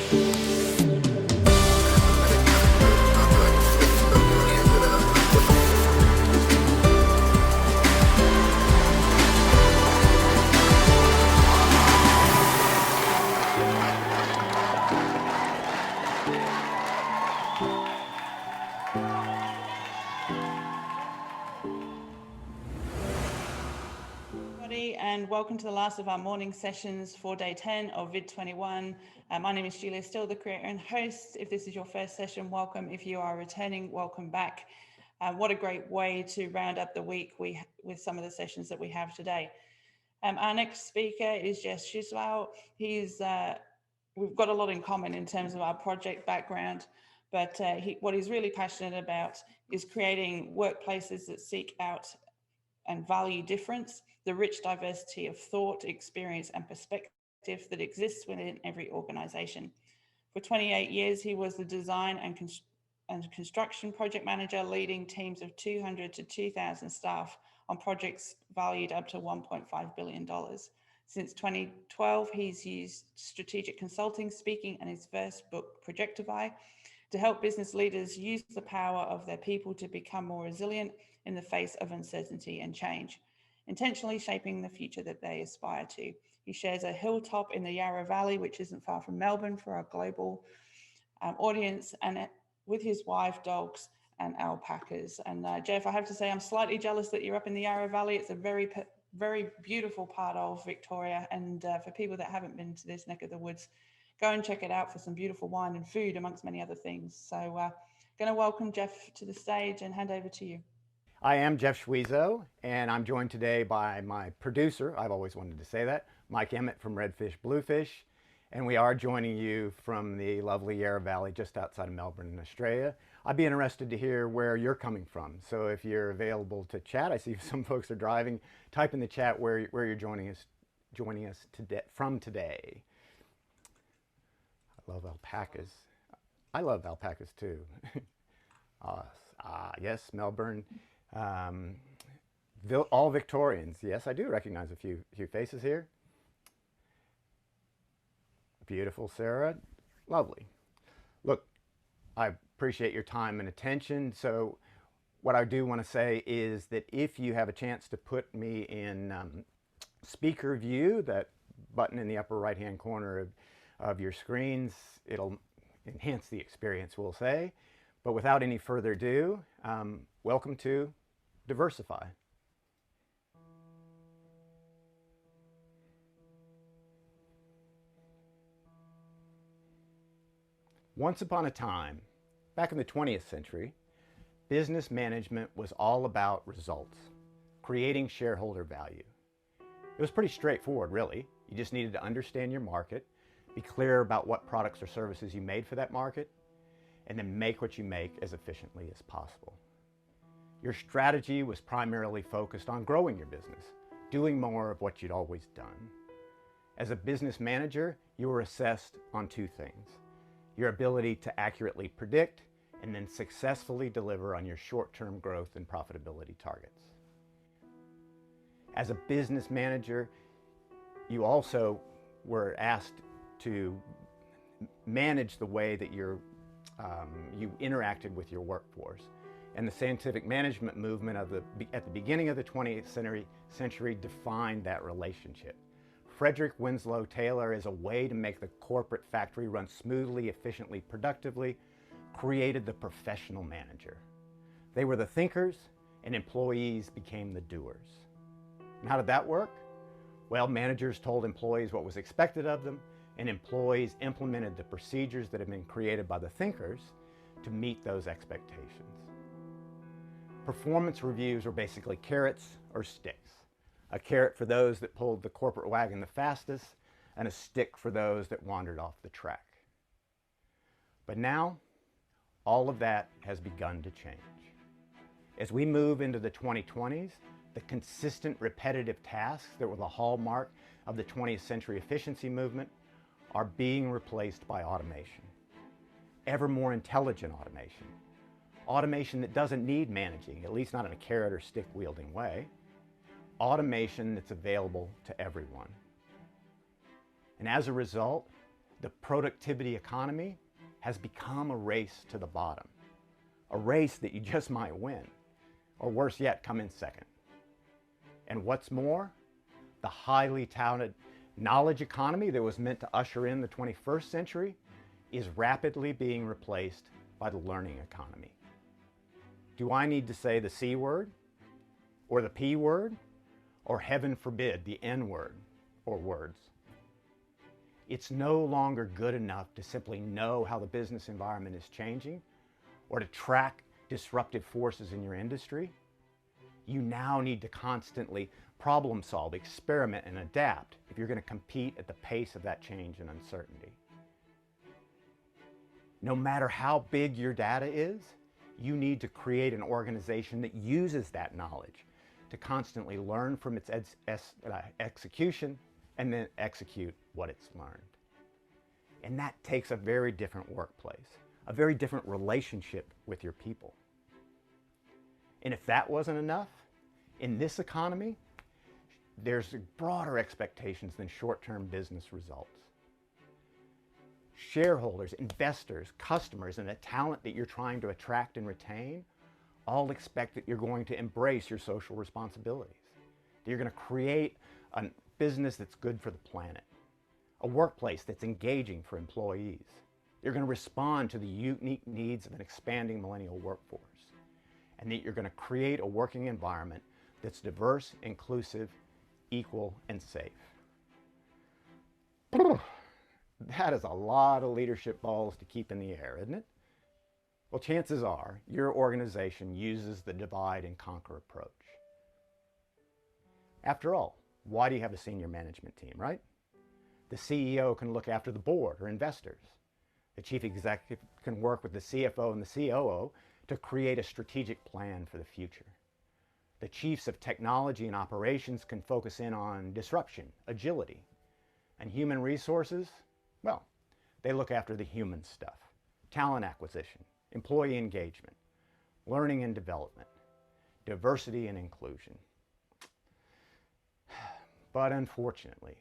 And welcome to the last of our morning sessions for day 10 of VID21. My name is Julia Still, the creator and host. If this is your first session, welcome. If you are returning, welcome back. What a great way to round up the week with some of the sessions that we have today. Our next speaker is Schwisow. We've got a lot in common in terms of our project background, but what he's really passionate about is creating workplaces that seek out and value difference, the rich diversity of thought, experience, and perspective that exists within every organization. For 28 years, he was the design and construction project manager, leading teams of 200 to 2,000 staff on projects valued up to $1.5 billion. Since 2012, he's used strategic consulting, speaking, and his first book, Diversify, to help business leaders use the power of their people to become more resilient in the face of uncertainty and change, intentionally shaping the future that they aspire to. He shares a hilltop in the Yarra Valley, which isn't far from Melbourne for our global audience, and with his wife, dogs, and alpacas. And Jeff, I have to say, I'm slightly jealous that you're up in the Yarra Valley. It's a very, very beautiful part of Victoria. And for people that haven't been to this neck of the woods, go and check it out for some beautiful wine and food, amongst many other things. So going to welcome Jeff to the stage and hand over to you. I am Jeff Schwisow, and I'm joined today by my producer, I've always wanted to say that, Mike Emmett from Redfish Bluefish, and we are joining you from the lovely Yarra Valley just outside of Melbourne in Australia. I'd be interested to hear where you're coming from, so if you're available to chat, I see some folks are driving, type in the chat where you're joining us from today. I love alpacas. I love alpacas too. Yes, Melbourne. All Victorians. Yes, I do recognize a few faces here. Beautiful, Sarah. Lovely. Look, I appreciate your time and attention. So what I do want to say is that if you have a chance to put me in speaker view, that button in the upper right hand corner of your screens, it'll enhance the experience, we'll say. But without any further ado, welcome to Diversify. Once upon a time, back in the 20th century, business management was all about results, creating shareholder value. It was pretty straightforward, really. You just needed to understand your market, be clear about what products or services you made for that market, and then make what you make as efficiently as possible. Your strategy was primarily focused on growing your business, doing more of what you'd always done. As a business manager, you were assessed on two things: your ability to accurately predict and then successfully deliver on your short-term growth and profitability targets. As a business manager, you also were asked to manage the way that you interacted with your workforce. And the scientific management movement at the beginning of the 20th century defined that relationship. Frederick Winslow Taylor, as a way to make the corporate factory run smoothly, efficiently, productively, created the professional manager. They were the thinkers, and employees became the doers. And how did that work? Well, managers told employees what was expected of them, and employees implemented the procedures that had been created by the thinkers to meet those expectations. Performance reviews were basically carrots or sticks. A carrot for those that pulled the corporate wagon the fastest, and a stick for those that wandered off the track. But now, all of that has begun to change. As we move into the 2020s, the consistent repetitive tasks that were the hallmark of the 20th century efficiency movement are being replaced by automation. Ever more intelligent automation. Automation that doesn't need managing, at least not in a carrot or stick wielding way. Automation that's available to everyone. And as a result, The productivity economy has become a race to the bottom, a race that you just might win, or worse yet, come in second. And what's more, the highly touted knowledge economy that was meant to usher in the 21st century is rapidly being replaced by the learning economy. Do I need to say the C word, or the P word, or heaven forbid, the N word, or words? It's no longer good enough to simply know how the business environment is changing or to track disruptive forces in your industry. You now need to constantly problem solve, experiment, and adapt if you're going to compete at the pace of that change and uncertainty. No matter how big your data is, you need to create an organization that uses that knowledge to constantly learn from its execution and then execute what it's learned. And that takes a very different workplace, a very different relationship with your people. And if that wasn't enough, in this economy, there's broader expectations than short-term business results. Shareholders, investors, customers, and the talent that you're trying to attract and retain all expect that you're going to embrace your social responsibilities. That you're going to create a business that's good for the planet, a workplace that's engaging for employees. You're going to respond to the unique needs of an expanding millennial workforce, and that you're going to create a working environment that's diverse, inclusive, equal, and safe. That is a lot of leadership balls to keep in the air, isn't it? Well, chances are your organization uses the divide and conquer approach. After all, why do you have a senior management team, right? The CEO can look after the board or investors. The chief executive can work with the CFO and the COO to create a strategic plan for the future. The chiefs of technology and operations can focus in on disruption, agility, and human resources. Well, they look after the human stuff, talent acquisition, employee engagement, learning and development, diversity and inclusion. But unfortunately,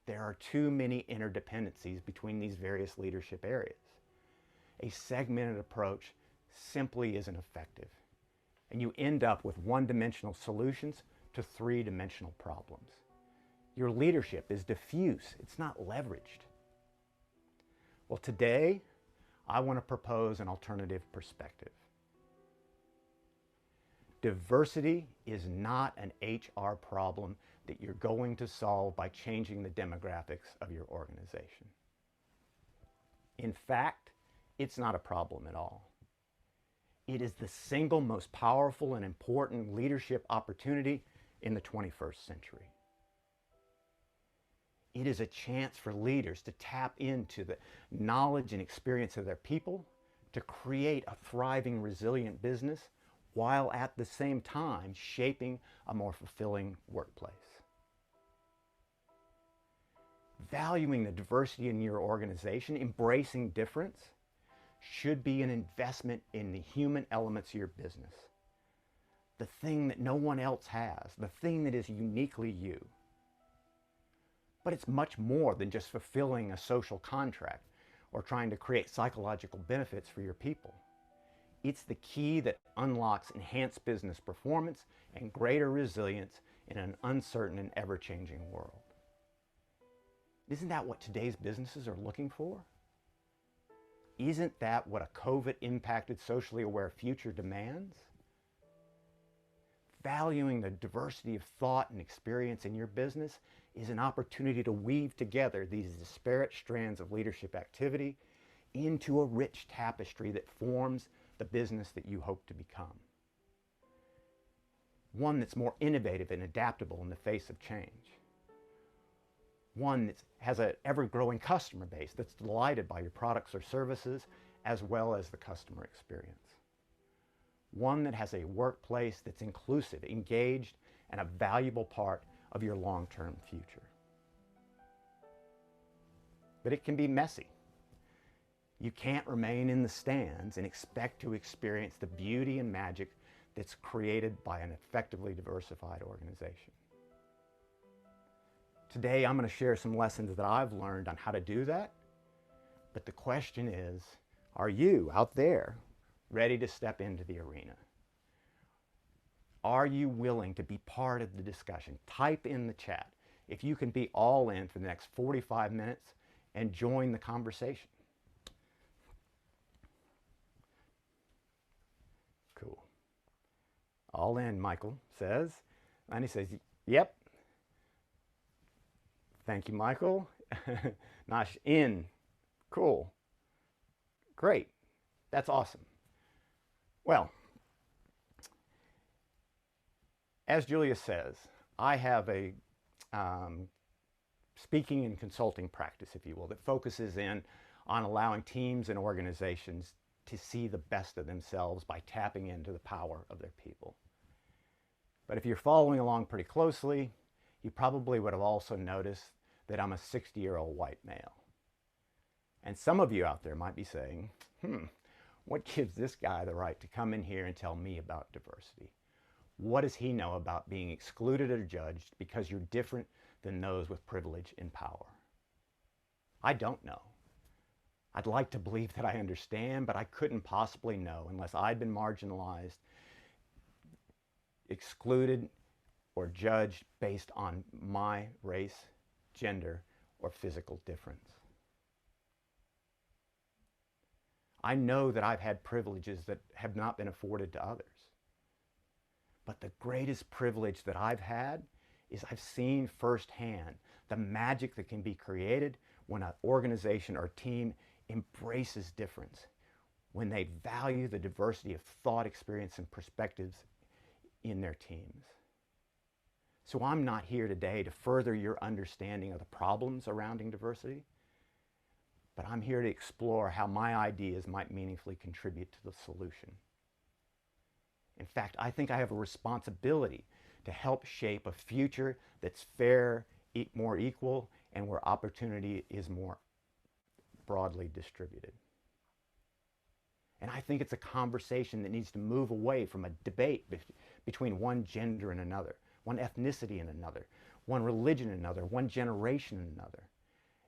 there are too many interdependencies between these various leadership areas. A segmented approach simply isn't effective, and you end up with one-dimensional solutions to three-dimensional problems. Your leadership is diffuse, it's not leveraged. Well, today, I want to propose an alternative perspective. Diversity is not an HR problem that you're going to solve by changing the demographics of your organization. In fact, it's not a problem at all. It is the single most powerful and important leadership opportunity in the 21st century. It is a chance for leaders to tap into the knowledge and experience of their people, to create a thriving, resilient business, while at the same time shaping a more fulfilling workplace. Valuing the diversity in your organization, embracing difference, should be an investment in the human elements of your business. The thing that no one else has, the thing that is uniquely you. But it's much more than just fulfilling a social contract or trying to create psychological benefits for your people. It's the key that unlocks enhanced business performance and greater resilience in an uncertain and ever-changing world. Isn't that what today's businesses are looking for? Isn't that what a COVID-impacted, socially aware future demands? Valuing the diversity of thought and experience in your business is an opportunity to weave together these disparate strands of leadership activity into a rich tapestry that forms the business that you hope to become. One that's more innovative and adaptable in the face of change. One that has an ever-growing customer base that's delighted by your products or services, as well as the customer experience. One that has a workplace that's inclusive, engaged, and a valuable part of your long-term future. But it can be messy. You can't remain in the stands and expect to experience the beauty and magic that's created by an effectively diversified organization. Today, I'm going to share some lessons that I've learned on how to do that But the question is, are you out there ready to step into the arena? Are you willing to be part of the discussion? Type in the chat if you can be all in for the next 45 minutes and join the conversation. Cool. All in, Michael says. And he says, yep. Thank you, Michael. Nice. In. Cool. Great. That's awesome. Well, as Julia says, I have a speaking and consulting practice, if you will, that focuses in on allowing teams and organizations to see the best of themselves by tapping into the power of their people. But if you're following along pretty closely, you probably would have also noticed that I'm a 60-year-old white male. And some of you out there might be saying, what gives this guy the right to come in here and tell me about diversity? What does he know about being excluded or judged because you're different than those with privilege and power? I don't know. I'd like to believe that I understand, but I couldn't possibly know unless I'd been marginalized, excluded, or judged based on my race, gender, or physical difference. I know that I've had privileges that have not been afforded to others. But the greatest privilege that I've had is I've seen firsthand the magic that can be created when an organization or team embraces difference, when they value the diversity of thought, experience, and perspectives in their teams. So I'm not here today to further your understanding of the problems surrounding diversity, but I'm here to explore how my ideas might meaningfully contribute to the solution. In fact, I think I have a responsibility to help shape a future that's fair, more equal, and where opportunity is more broadly distributed. And I think it's a conversation that needs to move away from a debate between one gender and another, one ethnicity and another, one religion and another, one generation and another.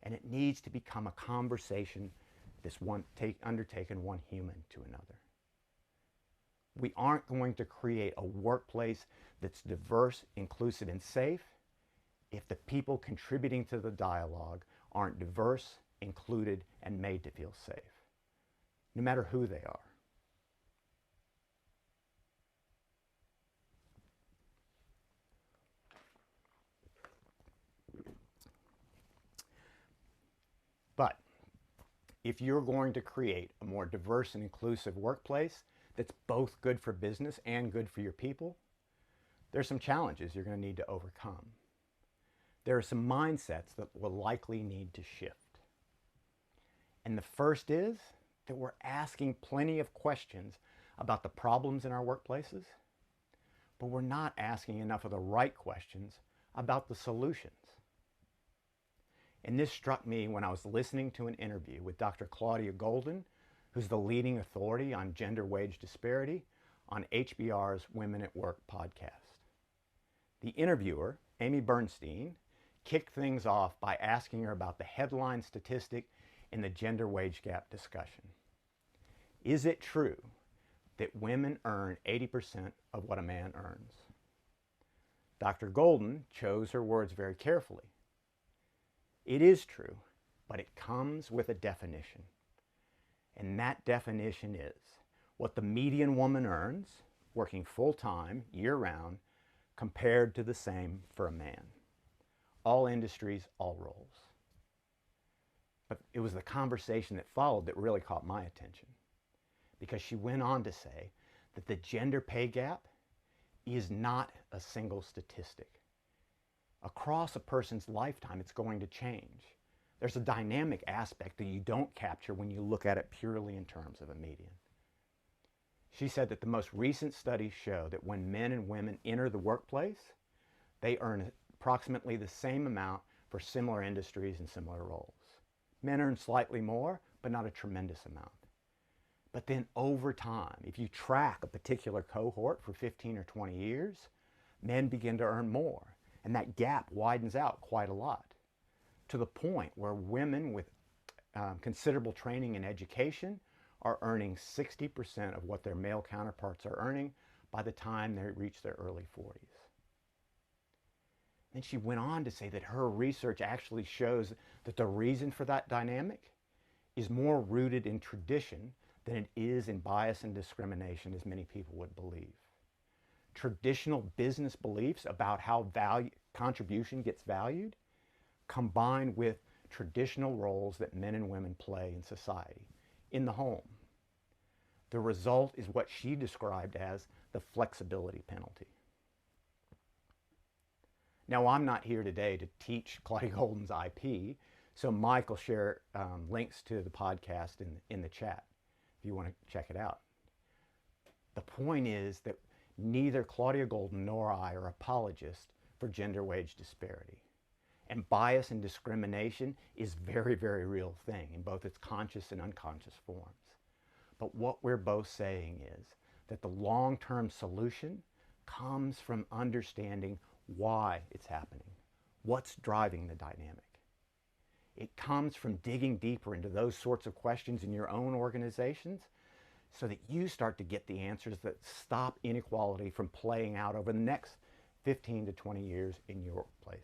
And it needs to become a conversation that's undertaken one human to another. We aren't going to create a workplace that's diverse, inclusive, and safe if the people contributing to the dialogue aren't diverse, included, and made to feel safe, no matter who they are. But if you're going to create a more diverse and inclusive workplace that's both good for business and good for your people, there's some challenges you're going to need to overcome. There are some mindsets that will likely need to shift. And the first is that we're asking plenty of questions about the problems in our workplaces, but we're not asking enough of the right questions about the solutions. And this struck me when I was listening to an interview with Dr. Claudia Golden, who's the leading authority on gender wage disparity on HBR's Women at Work podcast. The interviewer, Amy Bernstein, kicked things off by asking her about the headline statistic in the gender wage gap discussion. Is it true that women earn 80% of what a man earns? Dr. Golden chose her words very carefully. It is true, but it comes with a definition. And that definition is what the median woman earns, working full-time, year-round, compared to the same for a man. All industries, all roles. But it was the conversation that followed that really caught my attention, because she went on to say that the gender pay gap is not a single statistic. Across a person's lifetime, it's going to change. There's a dynamic aspect that you don't capture when you look at it purely in terms of a median. She said that the most recent studies show that when men and women enter the workplace, they earn approximately the same amount for similar industries and similar roles. Men earn slightly more, but not a tremendous amount. But then over time, if you track a particular cohort for 15 or 20 years, men begin to earn more. And that gap widens out quite a lot, to the point where women with considerable training and education are earning 60% of what their male counterparts are earning by the time they reach their early 40s. Then she went on to say that her research actually shows that the reason for that dynamic is more rooted in tradition than it is in bias and discrimination, as many people would believe. Traditional business beliefs about how contribution gets valued, combined with traditional roles that men and women play in society, in the home. The result is what she described as the flexibility penalty. Now, I'm not here today to teach Claudia Golden's IP, so Mike will share links to the podcast in the chat if you want to check it out. The point is that neither Claudia Golden nor I are apologists for gender wage disparity. And bias and discrimination is a very, very real thing in both its conscious and unconscious forms. But what we're both saying is that the long-term solution comes from understanding why it's happening, what's driving the dynamic. It comes from digging deeper into those sorts of questions in your own organizations so that you start to get the answers that stop inequality from playing out over the next 15 to 20 years in your workplace.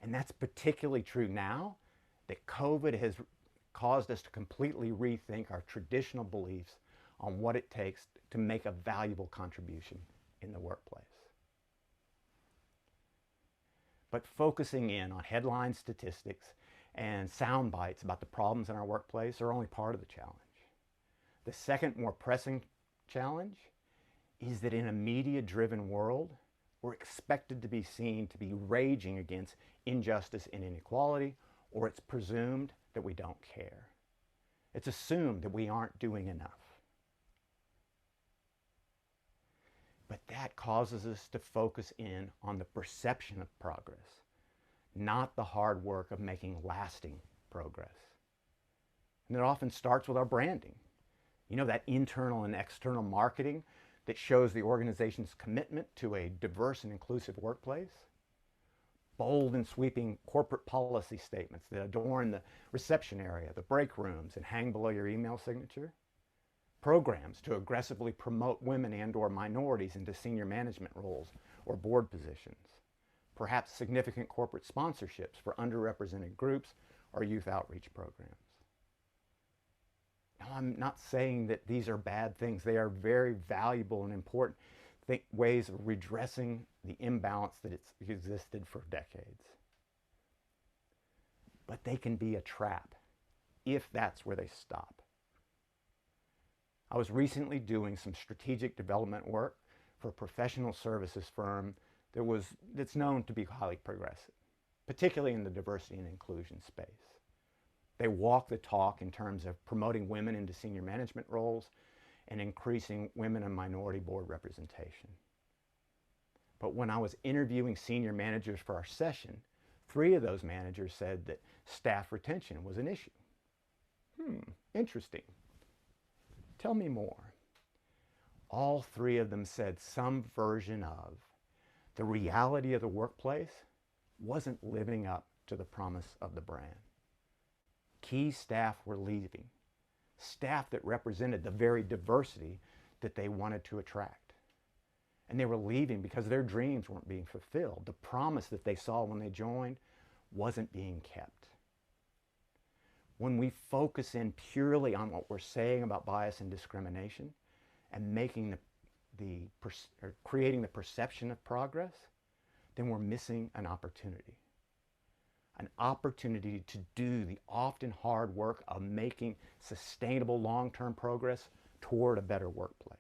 And that's particularly true now that COVID has caused us to completely rethink our traditional beliefs on what it takes to make a valuable contribution in the workplace. But focusing in on headline statistics and sound bites about the problems in our workplace are only part of the challenge. The second, more pressing challenge is that in a media-driven world, we're expected to be seen to be raging against injustice and inequality, or it's presumed that we don't care. It's assumed that we aren't doing enough. But that causes us to focus in on the perception of progress, not the hard work of making lasting progress. And it often starts with our branding. You know, that internal and external marketing that shows the organization's commitment to a diverse and inclusive workplace. Bold and sweeping corporate policy statements that adorn the reception area, the break rooms, and hang below your email signature. Programs to aggressively promote women and/or minorities into senior management roles or board positions. Perhaps significant corporate sponsorships for underrepresented groups or youth outreach programs. Now, I'm not saying that these are bad things. They are very valuable and important ways of redressing the imbalance that it's existed for decades. But they can be a trap if that's where they stop. I was recently doing some strategic development work for a professional services firm that's known to be highly progressive, particularly in the diversity and inclusion space. They walk the talk in terms of promoting women into senior management roles and increasing women and minority board representation. But when I was interviewing senior managers for our session, 3 of those managers said that staff retention was an issue. Interesting. Tell me more. All 3 of them said some version of the reality of the workplace wasn't living up to the promise of the brand. Key staff were leaving, staff that represented the very diversity that they wanted to attract. And they were leaving because their dreams weren't being fulfilled. The promise that they saw when they joined wasn't being kept. When we focus in purely on what we're saying about bias and discrimination and making creating the perception of progress, then we're missing an opportunity. An opportunity to do the often hard work of making sustainable long-term progress toward a better workplace.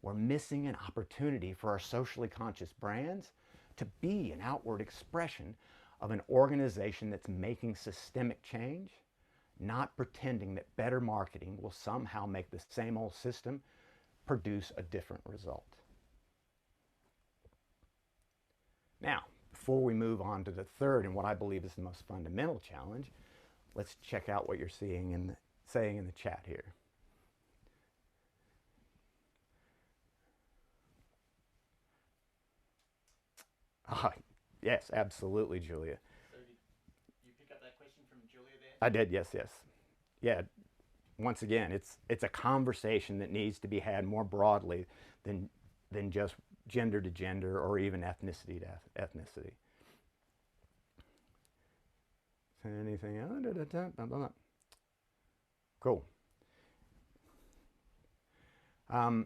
We're missing an opportunity for our socially conscious brands to be an outward expression of an organization that's making systemic change, not pretending that better marketing will somehow make the same old system produce a different result. Now, before we move on to the third and what I believe is the most fundamental challenge, let's check out what you're saying in the chat here. Yes, absolutely, Julia. So you pick up that question I did, yes, yes. Yeah, once again, it's a conversation that needs to be had more broadly than just gender to gender or even ethnicity to ethnicity. Anything else? Cool. But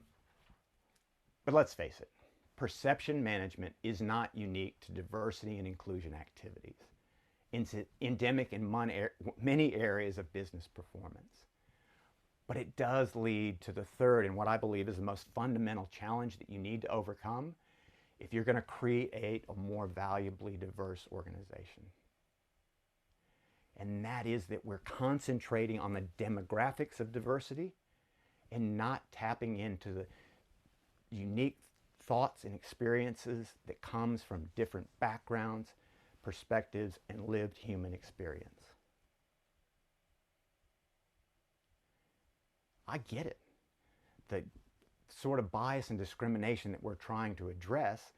let's face it, perception management is not unique to diversity and inclusion activities. It's endemic in many areas of business performance. But it does lead to the third and what I believe is the most fundamental challenge that you need to overcome if you're going to create a more valuably diverse organization. And that is that we're concentrating on the demographics of diversity and not tapping into the unique thoughts and experiences that comes from different backgrounds, perspectives, and lived human experience. I get it. The sort of bias and discrimination that we're trying to address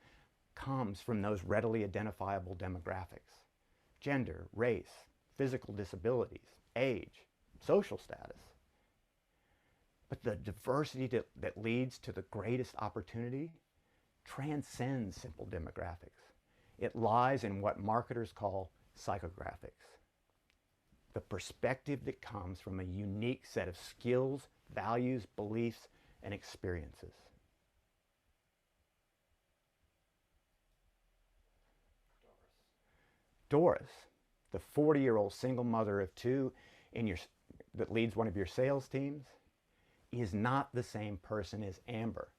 comes from those readily identifiable demographics: gender, race, physical disabilities, age, social status. But the diversity that leads to the greatest opportunity transcends simple demographics. It lies in what marketers call psychographics, the perspective that comes from a unique set of skills, values, beliefs, and experiences. Doris, the 40-year-old single mother of two that leads one of your sales teams, is not the same person as Amber,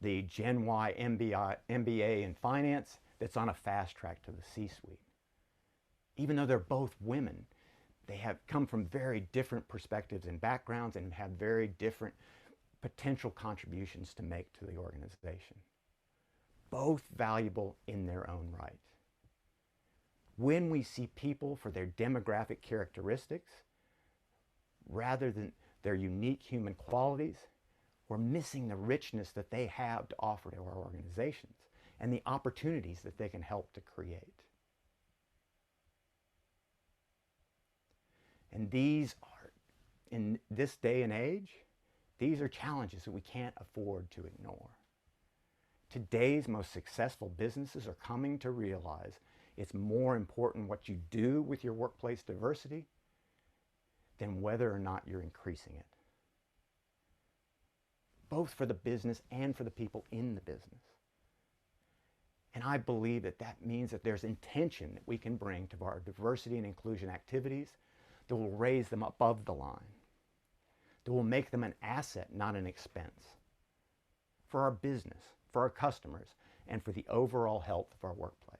the Gen Y MBA in finance that's on a fast track to the C-suite. Even though they're both women, they have come from very different perspectives and backgrounds and have very different potential contributions to make to the organization. Both valuable in their own right. When we see people for their demographic characteristics, rather than their unique human qualities, we're missing the richness that they have to offer to our organizations and the opportunities that they can help to create. And these are, in this day and age, these are challenges that we can't afford to ignore. Today's most successful businesses are coming to realize it's more important what you do with your workplace diversity than whether or not you're increasing it, both for the business and for the people in the business. And I believe that that means that there's intention that we can bring to our diversity and inclusion activities that will raise them above the line, that will make them an asset, not an expense, for our business, for our customers, and for the overall health of our workplace.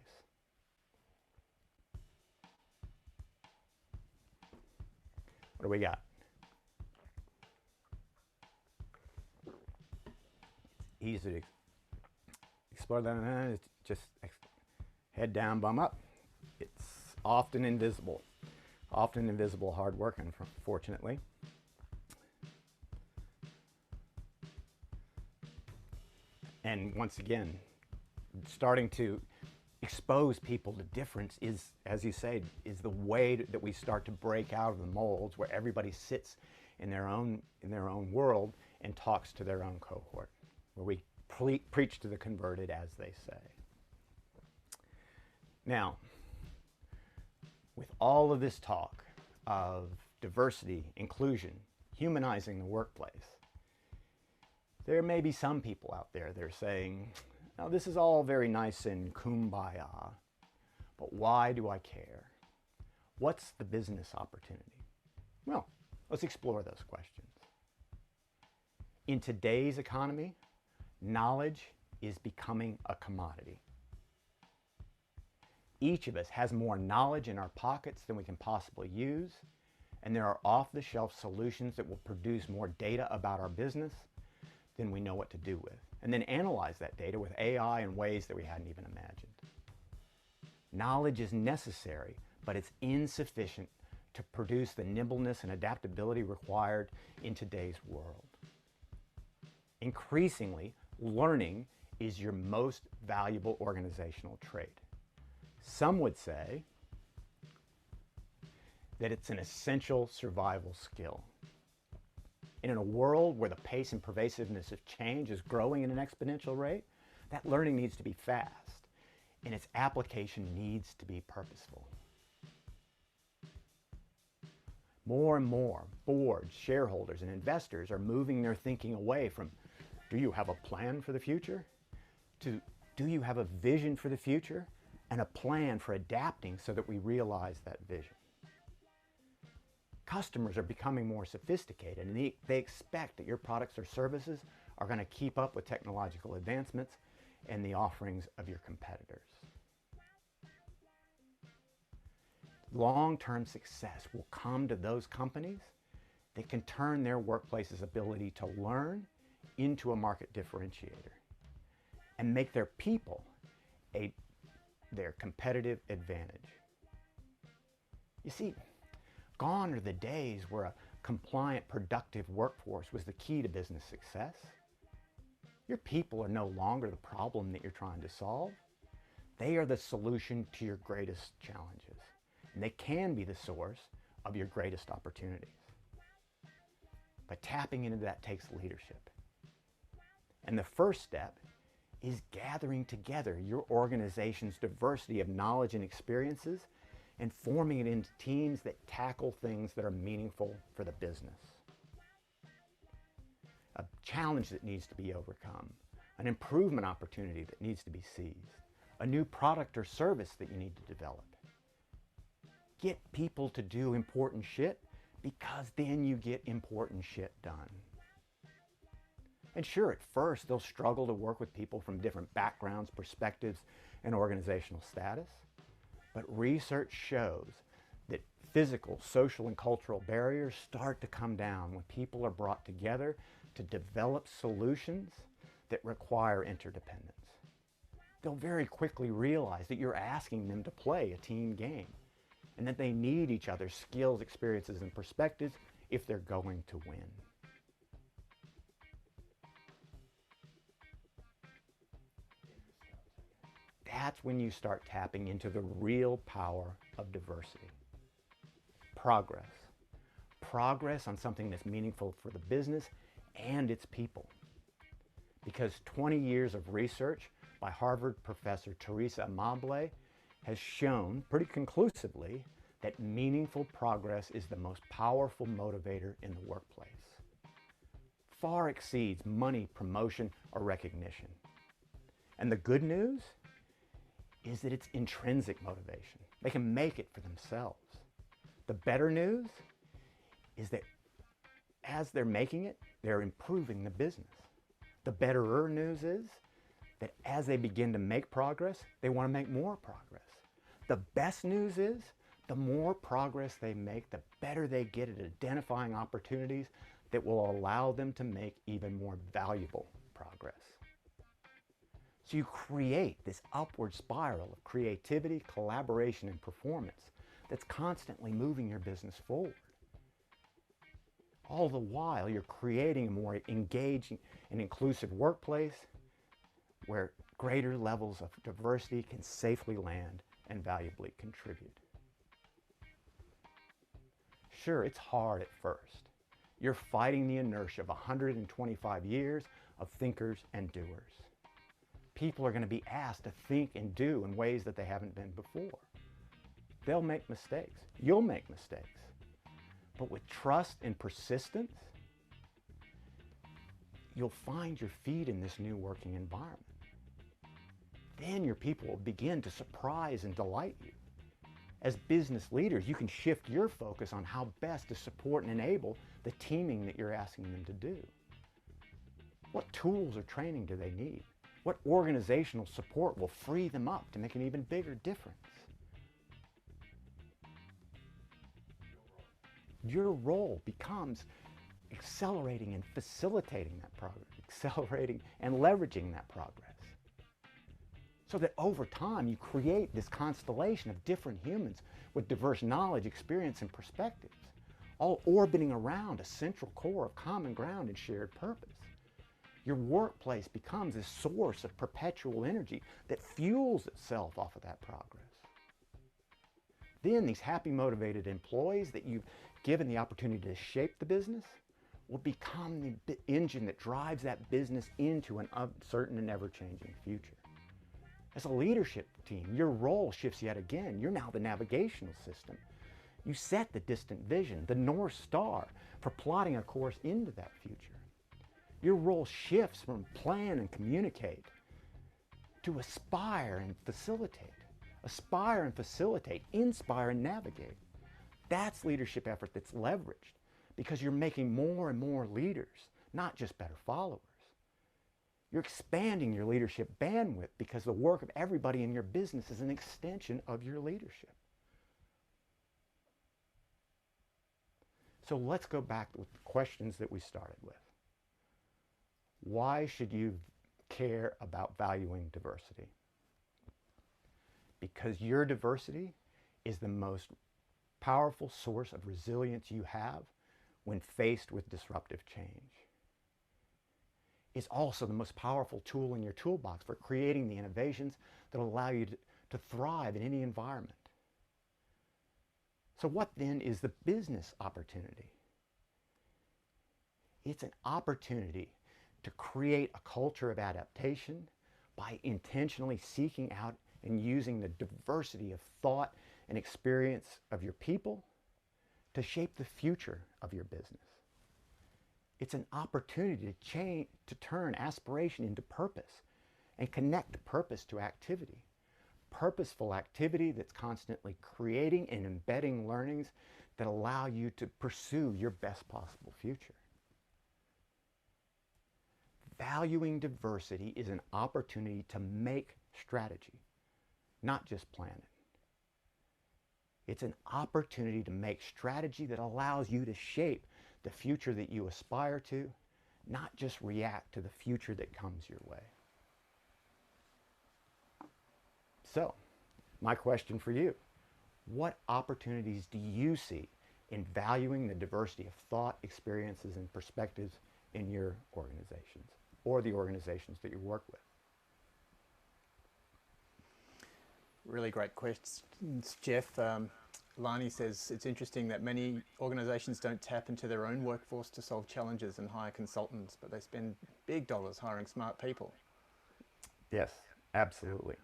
What do we got? Easy to explore that. It's just head down, bum up. It's often invisible hard work, unfortunately. And once again, starting to expose people to difference is, as you say, is the way that we start to break out of the molds where everybody sits in their own world and talks to their own cohort, where we preach to the converted, as they say. Now, with all of this talk of diversity, inclusion, humanizing the workplace, there may be some people out there that are saying, now, this is all very nice and kumbaya, but why do I care? What's the business opportunity? Well, let's explore those questions. In today's economy, knowledge is becoming a commodity. Each of us has more knowledge in our pockets than we can possibly use, and there are off-the-shelf solutions that will produce more data about our business than we know what to do with, and then analyze that data with AI in ways that we hadn't even imagined. Knowledge is necessary, but it's insufficient to produce the nimbleness and adaptability required in today's world. Increasingly, learning is your most valuable organizational trait. Some would say that it's an essential survival skill. And in a world where the pace and pervasiveness of change is growing at an exponential rate, that learning needs to be fast, and its application needs to be purposeful. More and more boards, shareholders, and investors are moving their thinking away from, do you have a plan for the future? To, do you have a vision for the future and a plan for adapting so that we realize that vision? Customers are becoming more sophisticated, and they expect that your products or services are going to keep up with technological advancements and the offerings of your competitors. Long-term success will come to those companies that can turn their workplace's ability to learn into a market differentiator and make their people their competitive advantage. You see, gone are the days where a compliant, productive workforce was the key to business success. Your people are no longer the problem that you're trying to solve. They are the solution to your greatest challenges, and they can be the source of your greatest opportunities. But tapping into that takes leadership. And the first step is gathering together your organization's diversity of knowledge and experiences and forming it into teams that tackle things that are meaningful for the business. A challenge that needs to be overcome, an improvement opportunity that needs to be seized, a new product or service that you need to develop. Get people to do important shit, because then you get important shit done. And sure, at first they'll struggle to work with people from different backgrounds, perspectives, and organizational status. But research shows that physical, social, and cultural barriers start to come down when people are brought together to develop solutions that require interdependence. They'll very quickly realize that you're asking them to play a team game, and that they need each other's skills, experiences, and perspectives if they're going to win. That's when you start tapping into the real power of diversity. Progress. Progress on something that's meaningful for the business and its people. Because 20 years of research by Harvard professor Teresa Amabile has shown pretty conclusively that meaningful progress is the most powerful motivator in the workplace. Far exceeds money, promotion, or recognition. And the good news is that it's intrinsic motivation. They can make it for themselves. The better news is that as they're making it, they're improving the business. The betterer news is that as they begin to make progress, they want to make more progress. The best news is the more progress they make, the better they get at identifying opportunities that will allow them to make even more valuable progress. So you create this upward spiral of creativity, collaboration, and performance that's constantly moving your business forward. All the while, you're creating a more engaging and inclusive workplace where greater levels of diversity can safely land and valuably contribute. Sure, it's hard at first. You're fighting the inertia of 125 years of thinkers and doers. People are going to be asked to think and do in ways that they haven't been before. They'll make mistakes. You'll make mistakes. But with trust and persistence, you'll find your feet in this new working environment. Then your people will begin to surprise and delight you. As business leaders, you can shift your focus on how best to support and enable the teaming that you're asking them to do. What tools or training do they need? What organizational support will free them up to make an even bigger difference? Your role becomes accelerating and facilitating that progress, accelerating and leveraging that progress. So that over time you create this constellation of different humans with diverse knowledge, experience, and perspectives, all orbiting around a central core of common ground and shared purpose. Your workplace becomes a source of perpetual energy that fuels itself off of that progress. Then these happy, motivated employees that you've given the opportunity to shape the business will become the engine that drives that business into an uncertain and ever-changing future. As a leadership team, your role shifts yet again. You're now the navigational system. You set the distant vision, the North Star, for plotting a course into that future. Your role shifts from plan and communicate to aspire and facilitate. Aspire and facilitate, inspire and navigate. That's leadership effort that's leveraged because you're making more and more leaders, not just better followers. You're expanding your leadership bandwidth because the work of everybody in your business is an extension of your leadership. So let's go back with the questions that we started with. Why should you care about valuing diversity? Because your diversity is the most powerful source of resilience you have when faced with disruptive change. It's also the most powerful tool in your toolbox for creating the innovations that will allow you to thrive in any environment. So what then is the business opportunity? It's an opportunity to create a culture of adaptation by intentionally seeking out and using the diversity of thought and experience of your people to shape the future of your business. It's an opportunity to turn aspiration into purpose and connect purpose to activity. Purposeful activity that's constantly creating and embedding learnings that allow you to pursue your best possible future. Valuing diversity is an opportunity to make strategy, not just plan it. It's an opportunity to make strategy that allows you to shape the future that you aspire to, not just react to the future that comes your way. So, my question for you, what opportunities do you see in valuing the diversity of thought, experiences, and perspectives in your organizations or the organizations that you work with? Really great questions, Jeff. Lani says it's interesting that many organizations don't tap into their own workforce to solve challenges and hire consultants, but they spend big dollars hiring smart people. Yes, absolutely.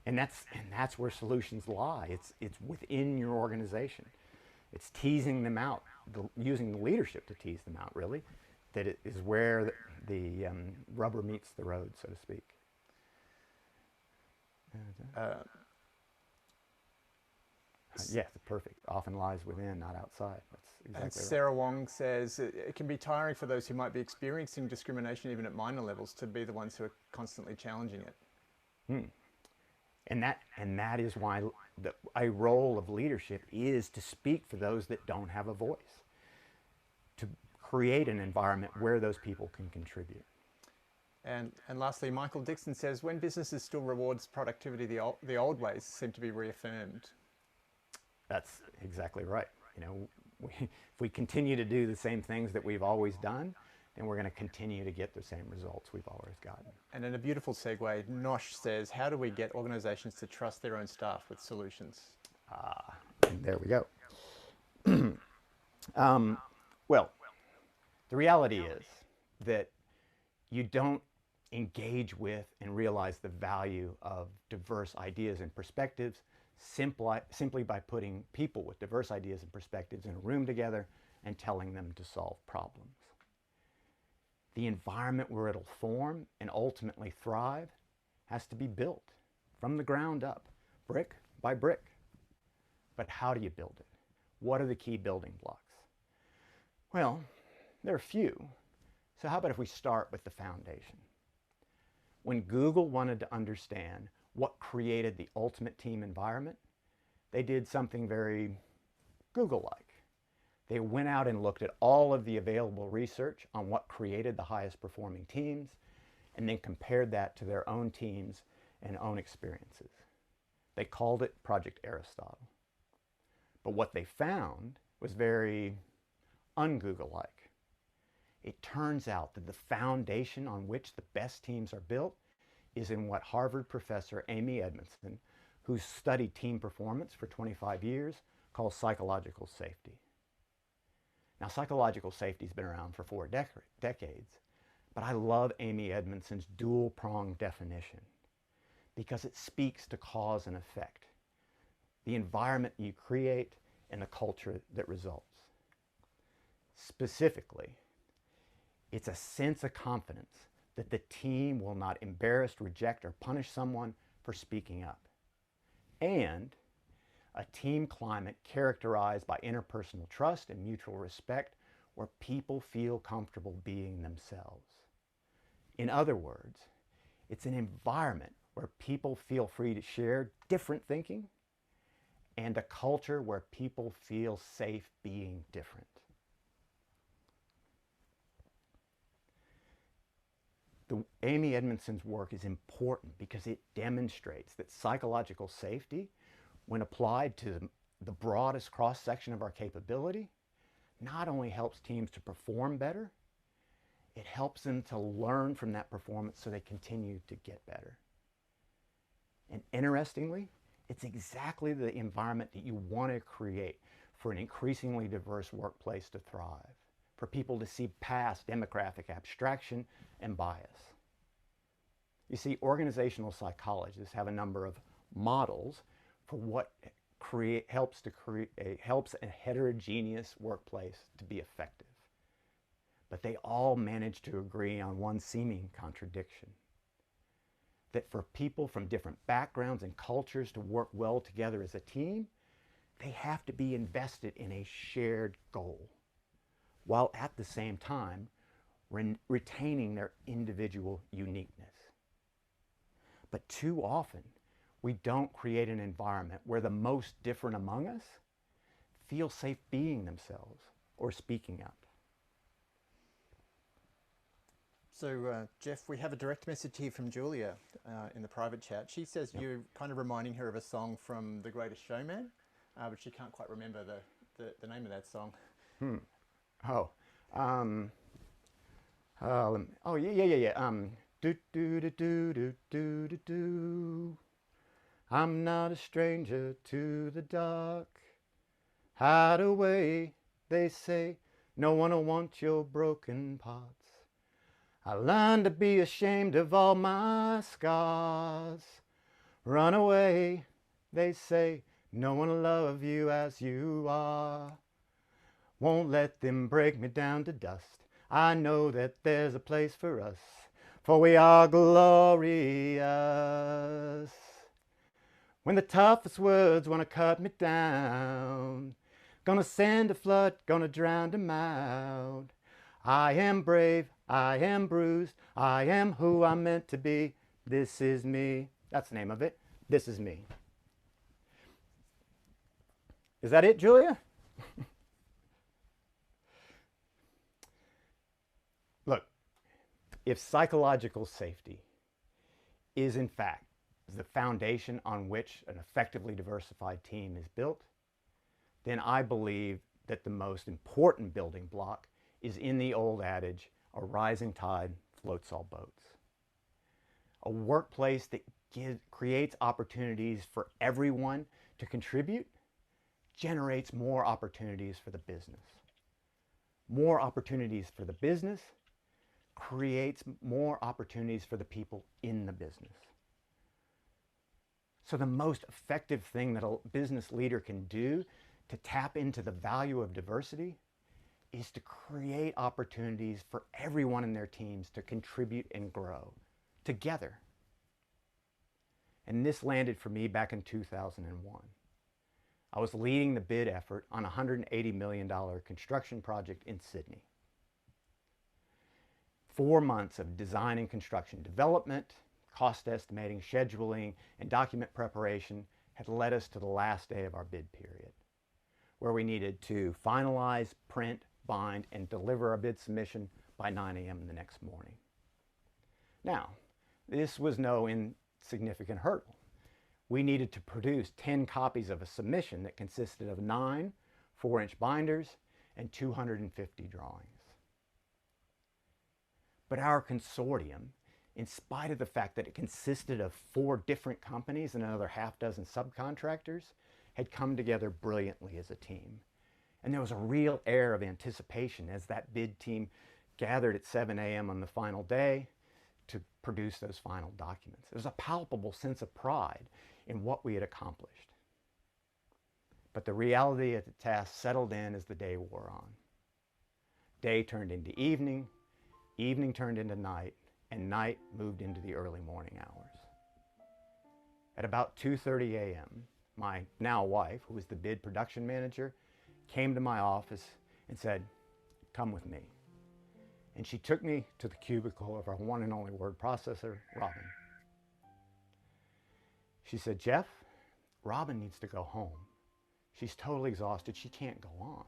And that's where solutions lie. It's within your organization. It's teasing them out, using the leadership to tease them out, really, that it is where the rubber meets the road, so to speak. Yes, perfect. Often lies within, not outside. That's exactly and right. Sarah Wong says it can be tiring for those who might be experiencing discrimination even at minor levels to be the ones who are constantly challenging it. And that is why a role of leadership is to speak for those that don't have a voice, to create an environment where those people can contribute. And lastly, Michael Dixon says, when businesses still rewards productivity the old ways seem to be reaffirmed. That's exactly right. You know, if we continue to do the same things that we've always done, then we're going to continue to get the same results we've always gotten. And in a beautiful segue, Nosh says, how do we get organizations to trust their own staff with solutions? There we go. Well, the reality is that you don't engage with and realize the value of diverse ideas and perspectives simply by putting people with diverse ideas and perspectives in a room together and telling them to solve problems. The environment where it'll form and ultimately thrive has to be built from the ground up, brick by brick. But how do you build it? What are the key building blocks? Well, there are a few. So how about if we start with the foundation? When Google wanted to understand what created the ultimate team environment, they did something very Google-like. They went out and looked at all of the available research on what created the highest performing teams, and then compared that to their own teams and own experiences. They called it Project Aristotle. But what they found was very un-Google-like. It turns out that the foundation on which the best teams are built is in what Harvard professor Amy Edmondson, who's studied team performance for 25 years, calls psychological safety. Now, psychological safety has been around for 4 decades, but I love Amy Edmondson's dual-pronged definition because it speaks to cause and effect, the environment you create and the culture that results. Specifically, it's a sense of confidence that the team will not embarrass, reject, or punish someone for speaking up, and a team climate characterized by interpersonal trust and mutual respect where people feel comfortable being themselves. In other words, it's an environment where people feel free to share different thinking and a culture where people feel safe being different. Amy Edmondson's work is important because it demonstrates that psychological safety, when applied to the broadest cross-section of our capability, not only helps teams to perform better, it helps them to learn from that performance so they continue to get better. And interestingly, it's exactly the environment that you want to create for an increasingly diverse workplace to thrive, for people to see past demographic abstraction and bias. You see, organizational psychologists have a number of models for what helps a heterogeneous workplace to be effective. But they all manage to agree on one seeming contradiction. That for people from different backgrounds and cultures to work well together as a team, they have to be invested in a shared goal, while at the same time retaining their individual uniqueness. But too often, we don't create an environment where the most different among us feel safe being themselves or speaking up. So, Jeff, we have a direct message here from Julia in the private chat. She says you're kind of reminding her of a song from The Greatest Showman, but she can't quite remember the name of that song. Yeah. Do do do do do do do do. I'm not a stranger to the dark. Hide away, they say. No one will want your broken parts. I learned to be ashamed of all my scars. Run away, they say. No one will love you as you are. Won't let them break me down to dust. I know that there's a place for us, for we are glorious. When the toughest words want to cut me down, gonna send a flood, gonna drown them out. I am brave, I am bruised, I am who I'm meant to be. This is me. That's the name of it. This is me. Is that it, Julia? Look, if psychological safety is in fact the foundation on which an effectively diversified team is built, then I believe that the most important building block is in the old adage, a rising tide floats all boats. A workplace that creates opportunities for everyone to contribute generates more opportunities for the business. More opportunities for the business creates more opportunities for the people in the business. So the most effective thing that a business leader can do to tap into the value of diversity is to create opportunities for everyone in their teams to contribute and grow together. And this landed for me back in 2001. I was leading the bid effort on a $180 million construction project in Sydney. 4 months of design and construction development, cost estimating, scheduling, and document preparation had led us to the last day of our bid period, where we needed to finalize, print, bind, and deliver our bid submission by 9 a.m. the next morning. Now, this was no insignificant hurdle. We needed to produce 10 copies of a submission that consisted of 9 4-inch binders and 250 drawings. But our consortium in spite of the fact that it consisted of 4 different companies and another half dozen subcontractors, had come together brilliantly as a team. And there was a real air of anticipation as that bid team gathered at 7 a.m. on the final day to produce those final documents. There was a palpable sense of pride in what we had accomplished. But the reality of the task settled in as the day wore on. Day turned into evening, evening turned into night, and night moved into the early morning hours. At about 2:30 a.m., my now wife, who was the bid production manager, came to my office and said, "Come with me." And she took me to the cubicle of our one and only word processor, Robin. She said, "Jeff, Robin needs to go home. She's totally exhausted. She can't go on."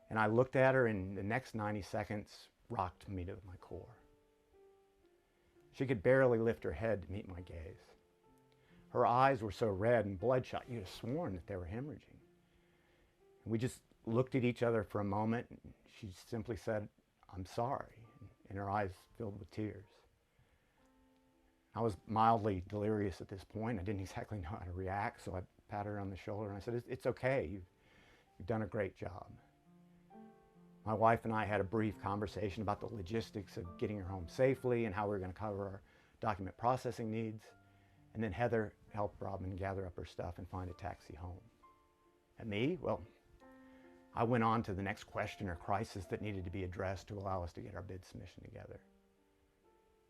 And I looked at her, and the next 90 seconds rocked me to my core. She could barely lift her head to meet my gaze. Her eyes were so red and bloodshot, you'd have sworn that they were hemorrhaging. And we just looked at each other for a moment, and she simply said, "I'm sorry," and her eyes filled with tears. I was mildly delirious at this point. I didn't exactly know how to react, so I patted her on the shoulder and I said, "It's okay. You've done a great job." My wife and I had a brief conversation about the logistics of getting her home safely and how we were going to cover our document processing needs. And then Heather helped Robin gather up her stuff and find a taxi home. And me, well, I went on to the next question or crisis that needed to be addressed to allow us to get our bid submission together.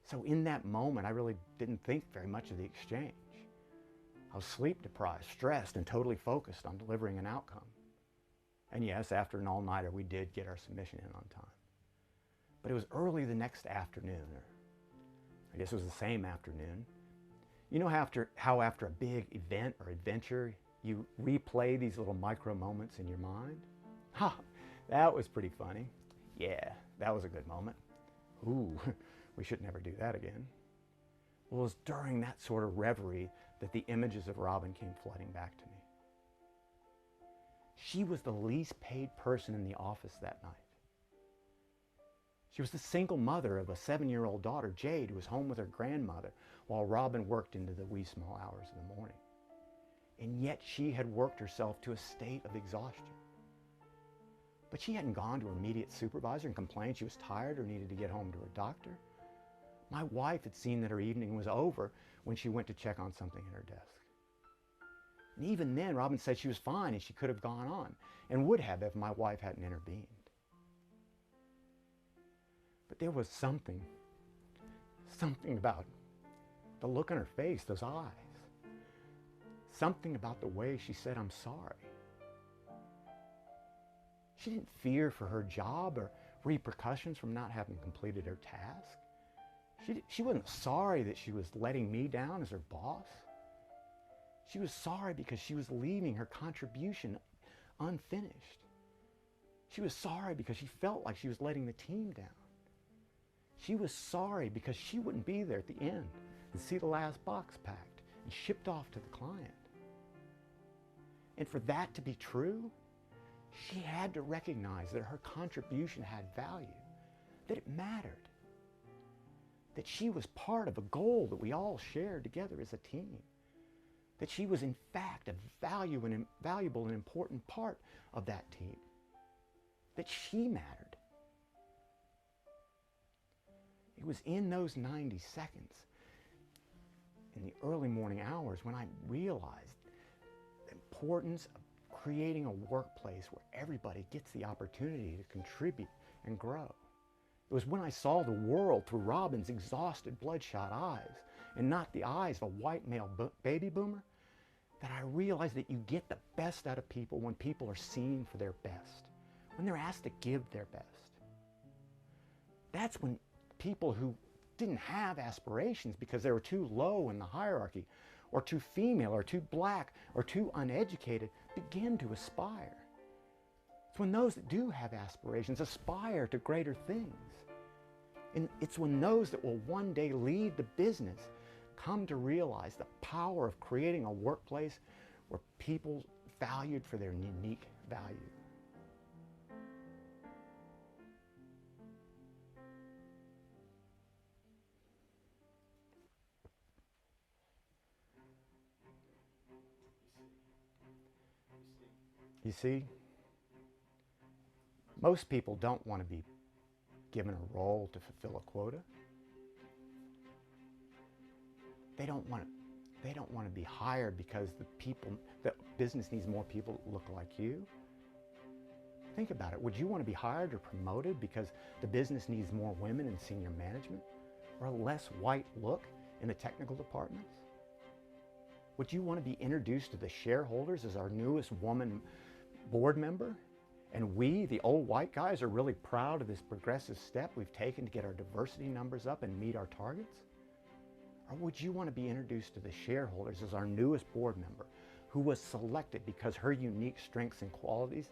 So in that moment, I really didn't think very much of the exchange. I was sleep deprived, stressed, and totally focused on delivering an outcome. And yes, after an all-nighter, we did get our submission in on time. But it was early the next afternoon, or I guess it was the same afternoon. You know how after a big event or adventure, you replay these little micro moments in your mind? Ha, that was pretty funny. Yeah, that was a good moment. Ooh, we should never do that again. Well, it was during that sort of reverie that the images of Robin came flooding back to me. She was the least paid person in the office that night. She was the single mother of a 7-year-old daughter, Jade, who was home with her grandmother while Robin worked into the wee small hours of the morning. And yet she had worked herself to a state of exhaustion. But she hadn't gone to her immediate supervisor and complained she was tired or needed to get home to her doctor. My wife had seen that her evening was over when she went to check on something at her desk. And even then, Robin said she was fine and she could have gone on, and would have if my wife hadn't intervened. But there was something about the look on her face, those eyes. Something about the way she said, "I'm sorry." She didn't fear for her job or repercussions from not having completed her task. She wasn't sorry that she was letting me down as her boss. She was sorry because she was leaving her contribution unfinished. She was sorry because she felt like she was letting the team down. She was sorry because she wouldn't be there at the end and see the last box packed and shipped off to the client. And for that to be true, she had to recognize that her contribution had value, that it mattered, that she was part of a goal that we all shared together as a team, that she was in fact a valuable and important part of that team, that she mattered. It was in those 90 seconds, in the early morning hours, when I realized the importance of creating a workplace where everybody gets the opportunity to contribute and grow. It was when I saw the world through Robin's exhausted, bloodshot eyes, and not the eyes of a white male baby boomer, that I realized that you get the best out of people when people are seen for their best, when they're asked to give their best. That's when people who didn't have aspirations because they were too low in the hierarchy, or too female, or too black, or too uneducated, begin to aspire. It's when those that do have aspirations aspire to greater things. And it's when those that will one day lead the business come to realize the power of creating a workplace where people valued for their unique value. You see, most people don't want to be given a role to fulfill a quota. They don't want to be hired because the business needs more people that look like you. Think about it. Would you want to be hired or promoted because the business needs more women in senior management or a less white look in the technical departments? Would you want to be introduced to the shareholders as our newest woman board member? And we, the old white guys, are really proud of this progressive step we've taken to get our diversity numbers up and meet our targets? Or would you want to be introduced to the shareholders as our newest board member, who was selected because her unique strengths and qualities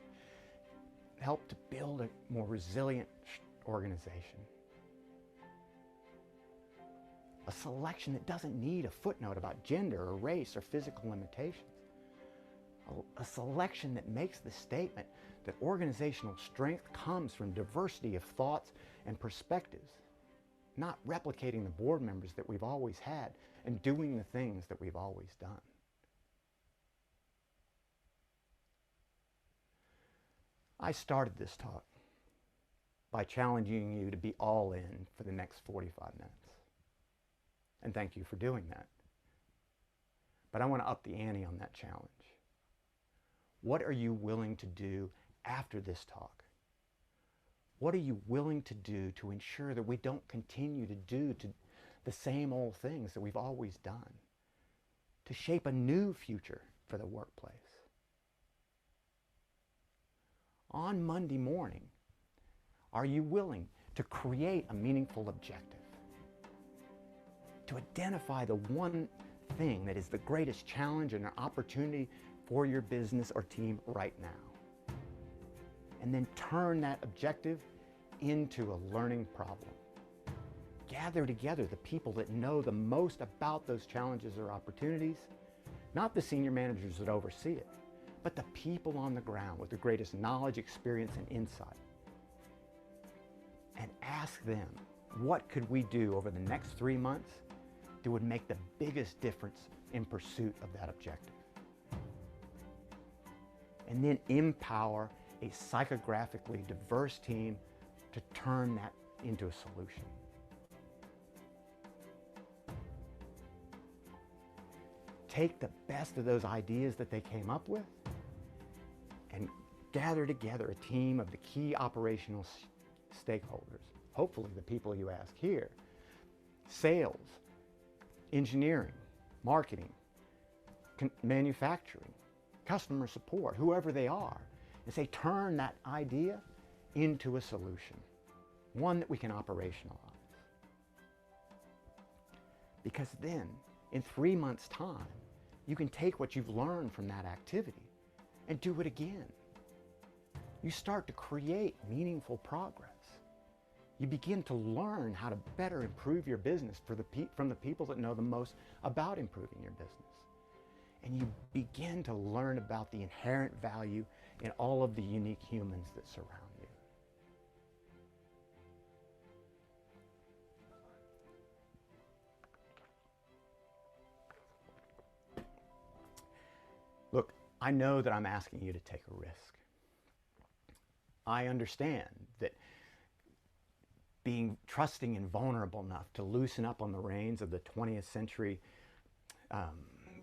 helped to build a more resilient organization? A selection that doesn't need a footnote about gender or race or physical limitations. A selection that makes the statement that organizational strength comes from diversity of thoughts and perspectives, not replicating the board members that we've always had and doing the things that we've always done. I started this talk by challenging you to be all in for the next 45 minutes. And thank you for doing that. But I want to up the ante on that challenge. What are you willing to do after this talk? What are you willing to do to ensure that we don't continue to do the same old things that we've always done, to shape a new future for the workplace? On Monday morning, are you willing to create a meaningful objective? To identify the one thing that is the greatest challenge and an opportunity for your business or team right now. And then turn that objective into a learning problem. Gather together the people that know the most about those challenges or opportunities, not the senior managers that oversee it, but the people on the ground with the greatest knowledge, experience, and insight. And ask them, what could we do over the next 3 months that would make the biggest difference in pursuit of that objective? And then empower a psychographically diverse team to turn that into a solution. Take the best of those ideas that they came up with and gather together a team of the key operational stakeholders, hopefully the people you ask here: sales, engineering, marketing, manufacturing, customer support, whoever they are, and say, turn that idea into a solution, one that we can operationalize. Because then, in 3 months' time, you can take what you've learned from that activity and do it again. You start to create meaningful progress. You begin to learn how to better improve your business from the people that know the most about improving your business. And you begin to learn about the inherent value in all of the unique humans that surround you. Look, I know that I'm asking you to take a risk. I understand that being trusting and vulnerable enough to loosen up on the reins of the 20th century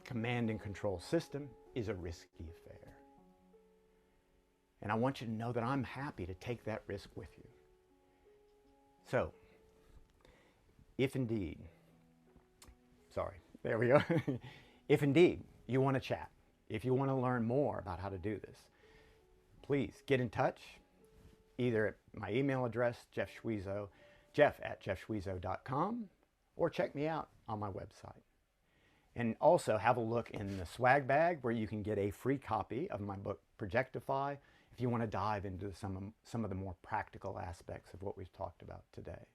command and control system is a risky affair. And I want you to know that I'm happy to take that risk with you. So, if indeed, if indeed you want to chat, if you want to learn more about how to do this, please get in touch, either at my email address, Schwisow, jeff@jeffschwisow.com, or check me out on my website. And also have a look in the swag bag where you can get a free copy of my book, Projectify, if you want to dive into some of the more practical aspects of what we've talked about today.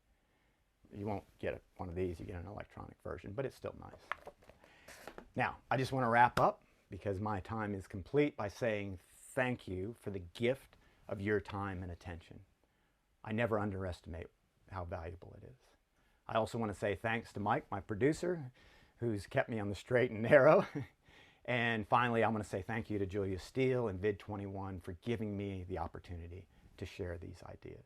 You won't get one of these, you get an electronic version, but it's still nice. Now, I just want to wrap up, because my time is complete, by saying thank you for the gift of your time and attention. I never underestimate how valuable it is. I also want to say thanks to Mike, my producer, who's kept me on the straight and narrow. And finally, I want to say thank you to Julia Steele and VID21 for giving me the opportunity to share these ideas.